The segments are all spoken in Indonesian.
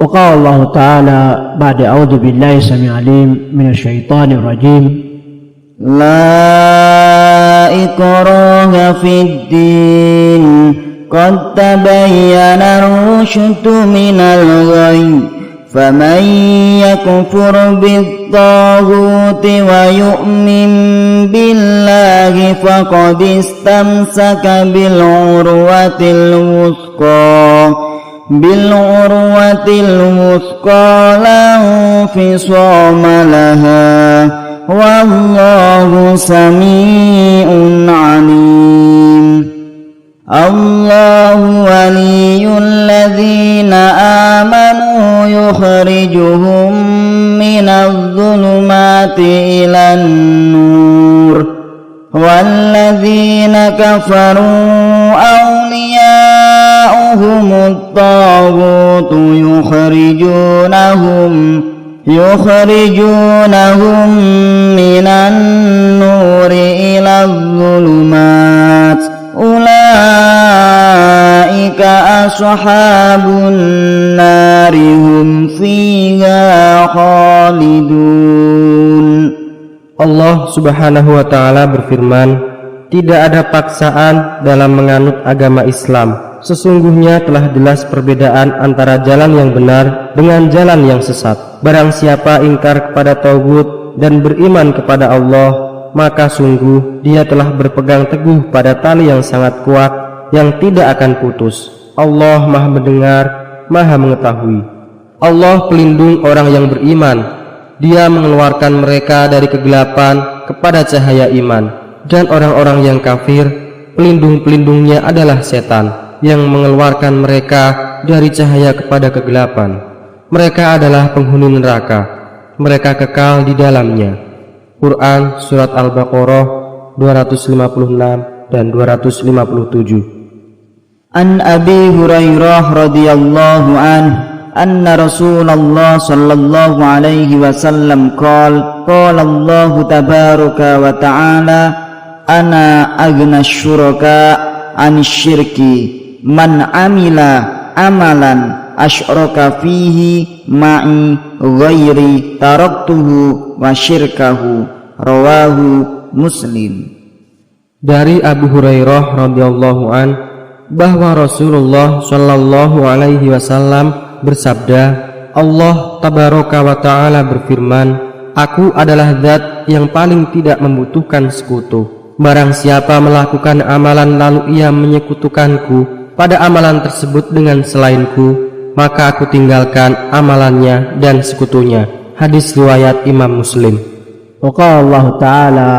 وقال الله تعالى بعد أعوذ بالله السميع العليم من الشيطان الرجيم لا إكراه في الدين قد تبين الرشد من الغي فمن يكفر بالطاغوت ويؤمن بالله فقد استمسك بالعروة الوثقى لا انفصام لها والله سميع عليم. الله ولي الذين آمنوا يخرجهم من الظلمات إلى النور والذين كفروا أولياؤهم الطاغوت يخرجونهم من النور إلى الظلمات أولئك أصحاب النار هم فيها خالدون. Allah Subhanahu wa Ta'ala berfirman, tidak ada paksaan dalam menganut agama Islam. Sesungguhnya telah jelas perbedaan antara jalan yang benar dengan jalan yang sesat. Barang siapa ingkar kepada Tauhid dan beriman kepada Allah, maka sungguh dia telah berpegang teguh pada tali yang sangat kuat yang tidak akan putus. Allah Maha mendengar, Maha mengetahui. Allah pelindung orang yang beriman. Dia mengeluarkan mereka dari kegelapan kepada cahaya iman. Dan orang-orang yang kafir, pelindung-pelindungnya adalah setan yang mengeluarkan mereka dari cahaya kepada kegelapan. Mereka adalah penghuni neraka, mereka kekal di dalamnya. Quran Surat Al-Baqarah 256 dan 257. An Abi Hurairah radhiyallahu anhu anna Rasulullah sallallahu alaihi wasallam qala Allah tabaraka wa ta'ala ana aghna syuraka 'anil syirki man amila amalan asyraka fihi ma'i ghairi taraktuhu wa syirkahu rawahu Muslim. Dari Abu Hurairah radhiyallahu an bahwa Rasulullah sallallahu alaihi wasallam bersabda, Allah tabaraka wa ta'ala berfirman, aku adalah zat yang paling tidak membutuhkan sekutu. Barang siapa melakukan amalan lalu ia menyekutukanku pada amalan tersebut dengan selainku, maka aku tinggalkan amalannya dan sekutunya. Hadis riwayat Imam Muslim. وقال الله تعالى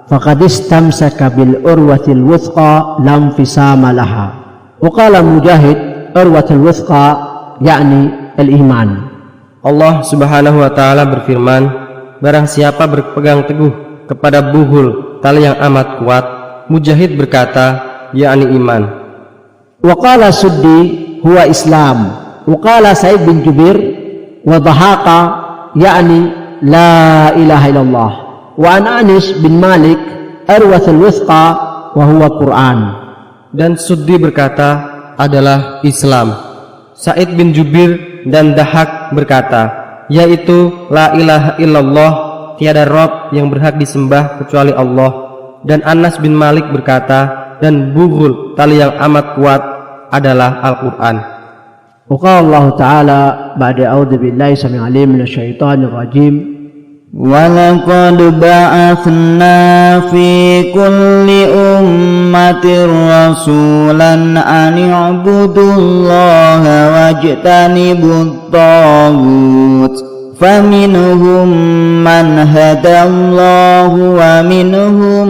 فقد استمسك بالعروة الوثقى لا انفصام لها. وقال مجاهد عروة الوثقى yakni al-iman. Allah Subhanahu wa Ta'ala berfirman, barang siapa berpegang teguh kepada buhul tali yang amat kuat. Mujahid berkata, yakni iman. Wa qala Suddi huwa Islam. Wa qala Sa'id bin Jubair wa Dhahaqa yakni la ilaha illallah. Wa an Anis bin Malik arwathul wuthqa wa huwa Quran. Dan Suddi berkata adalah Islam. Sa'id bin Jubair dan Dahak berkata, yaitu la ilaha illallah, tiada Rob yang berhak disembah kecuali Allah. Dan Anas bin Malik berkata, dan bughul tali yang amat kuat adalah Al-Quran. Waqala Allah Ta'ala ba'da a'udzu billahi samii'il 'aliim minasyaitonir rajiim. وَلَقَدْ بَعَثْنَا فِي كُلِّ أُمَّةٍ رَسُولًا أَنِ اعْبُدُوا اللَّهَ وَاجْتَنِبُوا الطَّاغُوتَ فَمِنْهُمْ مَنْ هَدَى اللَّهُ وَمِنْهُمْ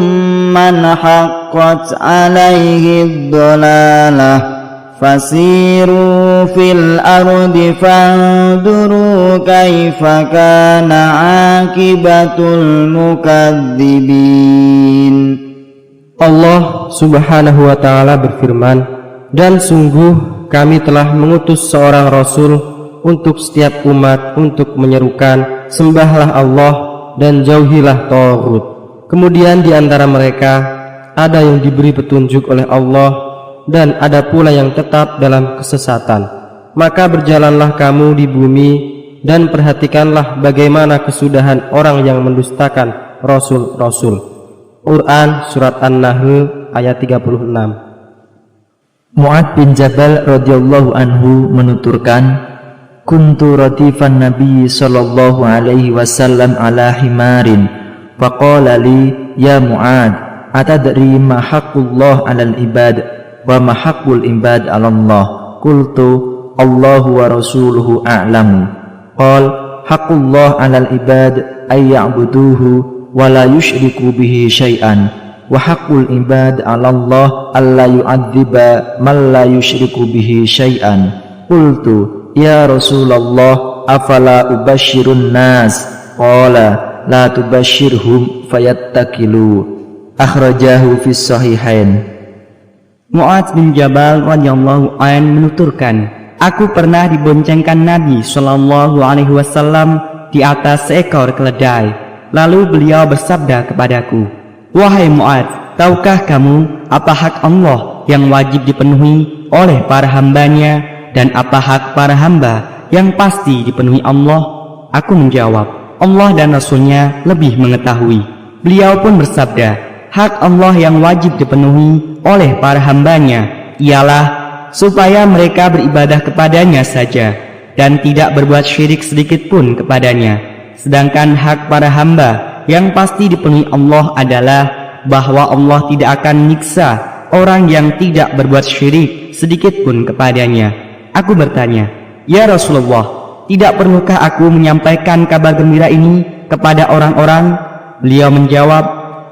مَنْ حَقَّتْ عَلَيْهِ الضَّلَالَةُ فَسِيرُوا فِي الْأَرْضِ فَانظُرُوا كَيْفَ كَانَ عَاقِبَةُ الْمُكَذِّبِينَ. Allah Subhanahu wa Ta'ala berfirman, dan sungguh kami telah mengutus seorang Rasul untuk setiap umat untuk menyerukan, sembahlah Allah dan jauhilah Tauhid. Kemudian di antara mereka ada yang diberi petunjuk oleh Allah dan ada pula yang tetap dalam kesesatan. Maka berjalanlah kamu di bumi dan perhatikanlah bagaimana kesudahan orang yang mendustakan Rasul-Rasul. Quran Surat An-Nahl ayat 36. Mu'ad bin Jabal radhiyallahu anhu menuturkan, kuntu radifan Nabi sallallahu alaihi wasallam ala himarin, faqala li ya Mu'ad, atadri ma haqqullah 'alal ibad wa ma haqqul ibad 'ala Allah? Qultu Allahu wa rasuluhu a'lamu. Qal haqqullah 'alal ibad ay ya'buduhu wa la yusyriku bihi syai'an, wa haqqul ibad 'ala Allah alla yu'adziba man la yusyriku bihi syai'an. Qultu ya Rasulullah afala ubashirun nas? Qala la tubashirhum fayattakilu. Akhrajahu fis sahihain. Mu'adz bin Jabal radhiyallahu an menuturkan, aku pernah diboncengkan Nabi sallallahu alaihi wasallam di atas seekor keledai. Lalu beliau bersabda kepadaku, wahai Mu'adz, tahukah kamu apa hak Allah yang wajib dipenuhi oleh para hambanya dan apa hak para hamba yang pasti dipenuhi Allah? Aku menjawab, Allah dan Rasulnya lebih mengetahui. Beliau pun bersabda, hak Allah yang wajib dipenuhi oleh para hambanya ialah supaya mereka beribadah kepadanya saja dan tidak berbuat syirik sedikit pun kepadanya. Sedangkan hak para hamba yang pasti dipenuhi Allah adalah bahwa Allah tidak akan menyiksa orang yang tidak berbuat syirik sedikit pun kepadanya. Aku bertanya, ya Rasulullah, tidak perlukah aku menyampaikan kabar gembira ini kepada orang-orang? Beliau menjawab,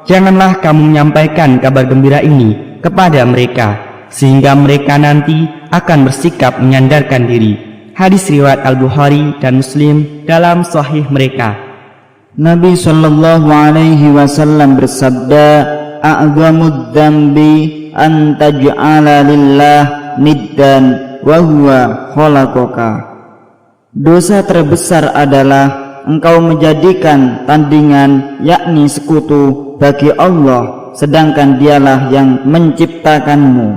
janganlah kamu menyampaikan kabar gembira ini kepada mereka, sehingga mereka nanti akan bersikap menyandarkan diri. Hadis riwayat Al-Bukhari dan Muslim dalam sahih mereka. Nabi sallallahu alaihi wasallam bersabda, a'zamud dzambi an taj'ala lillah niddan wa huwa khalaqaka. Dosa terbesar adalah engkau menjadikan tandingan, yakni sekutu bagi Allah, sedangkan dialah yang menciptakanmu.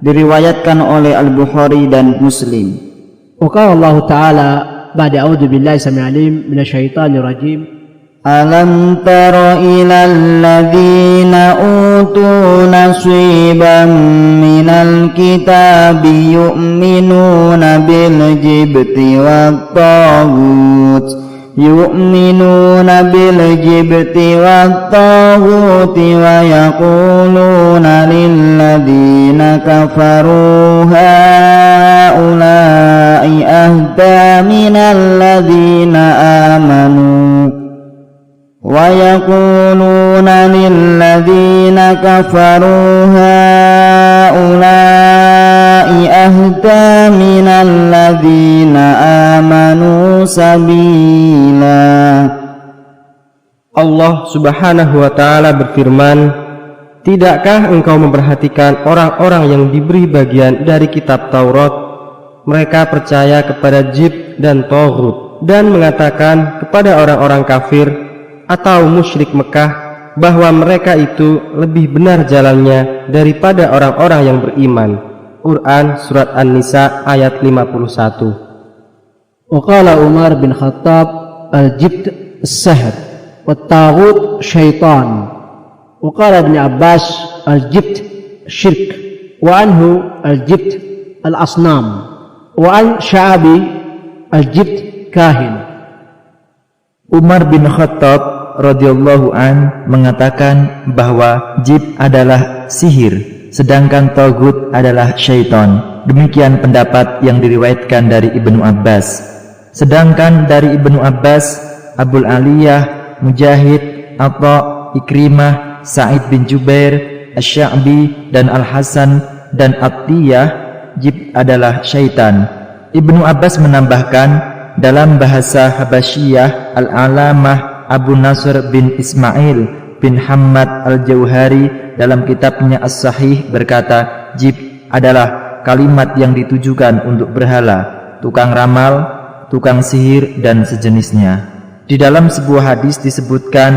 Diriwayatkan oleh Al-Bukhari dan Muslim. وقال الله تعالى بعد أعوذ بالله السميع العليم من الشيطان الرجيم ألم تر إلى الذين أوتوا نصيبا من الكتاب يؤمنون بالجبت والطاغوت ويقولون للذين كفروا هؤلاء أهدى من الذين آمنوا سبيلا. Allah subhanahu wa ta'ala berfirman, tidakkah engkau memperhatikan orang-orang yang diberi bagian dari kitab Taurat? Mereka percaya kepada Jibt dan Taghut dan mengatakan kepada orang-orang kafir atau musyrik Mekah bahwa mereka itu lebih benar jalannya daripada orang-orang yang beriman. Quran Surat An-Nisa ayat 51. وقال عمر بن الخطاب الجبت السحر والطاغوت شيطان. وقال ابن عباس الجبت شرك وعنه الجبت الأصنام وعن شعبي الجبت كاهن. Umar bin Khattab radhiyallahu an mengatakan bahwa Jibt adalah sihir, sedangkan Taghut adalah syaitan. Demikian pendapat yang diriwayatkan dari Ibnu Abbas. Sedangkan dari Ibnu Abbas, Abul Aliyah, Mujahid, Atha, Ikrimah, Sa'id bin Jubair, Asy-Sya'bi dan Al-Hasan dan Attiyah, Jibt adalah syaitan. Ibnu Abbas menambahkan dalam bahasa Habasyiyah, Al-Alamah Abu Nasr bin Ismail bin Hammad Al-Jauhari dalam kitabnya As-Sahih berkata, Jibt adalah kalimat yang ditujukan untuk berhala, tukang ramal, tukang sihir dan sejenisnya. Di dalam sebuah hadis disebutkan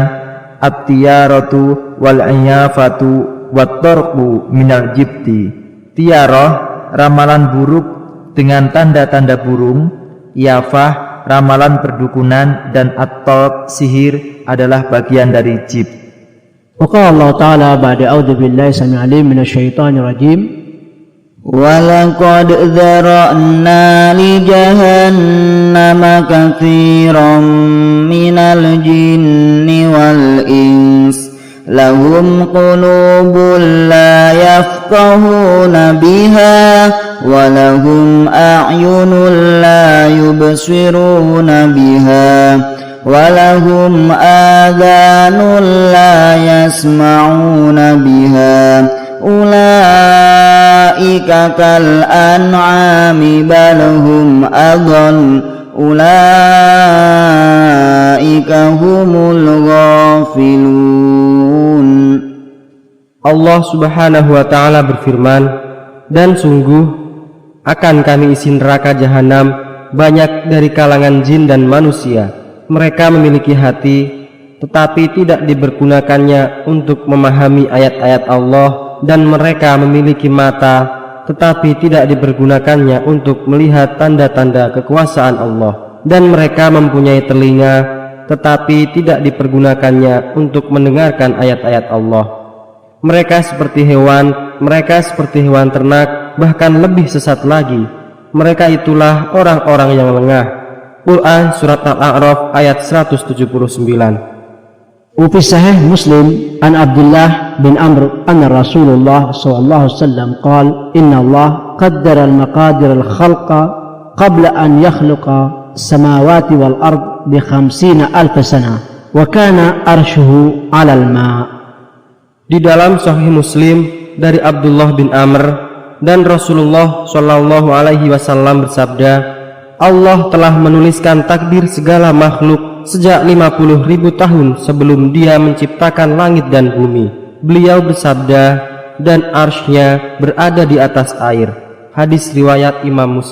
at-tiyaratu wal iyafatu wat tarqu minal jibti. Tiarah, ramalan buruk, dengan tanda-tanda burung, yafah, ramalan perdukunan, dan at-talq, sihir adalah bagian dari jib. وقال الله تعالى بعد أعوذ بالله السميع العليم من الشيطان الرجيم ولقد ذرأنا لجهنم كثيرا من الجن والإنس لهم قلوب لا يفقهون بها ولهم أعين لا يبصرون بها ولهم آذان لا يسمعون بها أولئك كالأنعام بل هم أضل أولئك هم الغافلون. Allah subhanahu wa ta'ala berfirman, dan sungguh akan kami isi neraka jahanam banyak dari kalangan jin dan manusia. Mereka memiliki hati, tetapi tidak dipergunakannya untuk memahami ayat-ayat Allah, dan mereka memiliki mata, tetapi tidak dipergunakannya untuk melihat tanda-tanda kekuasaan Allah, dan mereka mempunyai telinga, tetapi tidak dipergunakannya untuk mendengarkan ayat-ayat Allah. Mereka seperti hewan ternak, bahkan lebih sesat lagi. Mereka itulah orang-orang yang lengah. Quran Surat Al-A'raf ayat 179. وفي صحيح مسلم عن عبد الله بن عمرو أن رسول الله صلى الله عليه وسلم قال إن الله قدر المقادير الخلق قبل أن يخلق السماوات والأرض ب50,000 سنة وكان أرشه على الماء. Di dalam Sahih Muslim dari Abdullah bin Amr, dan Rasulullah Shallallahu Alaihi Wasallam bersabda, Allah telah menuliskan takdir segala makhluk sejak 50.000 tahun sebelum Dia menciptakan langit dan bumi. Beliau bersabda, dan arsy-Nya berada di atas air. Hadis riwayat Imam Muslim.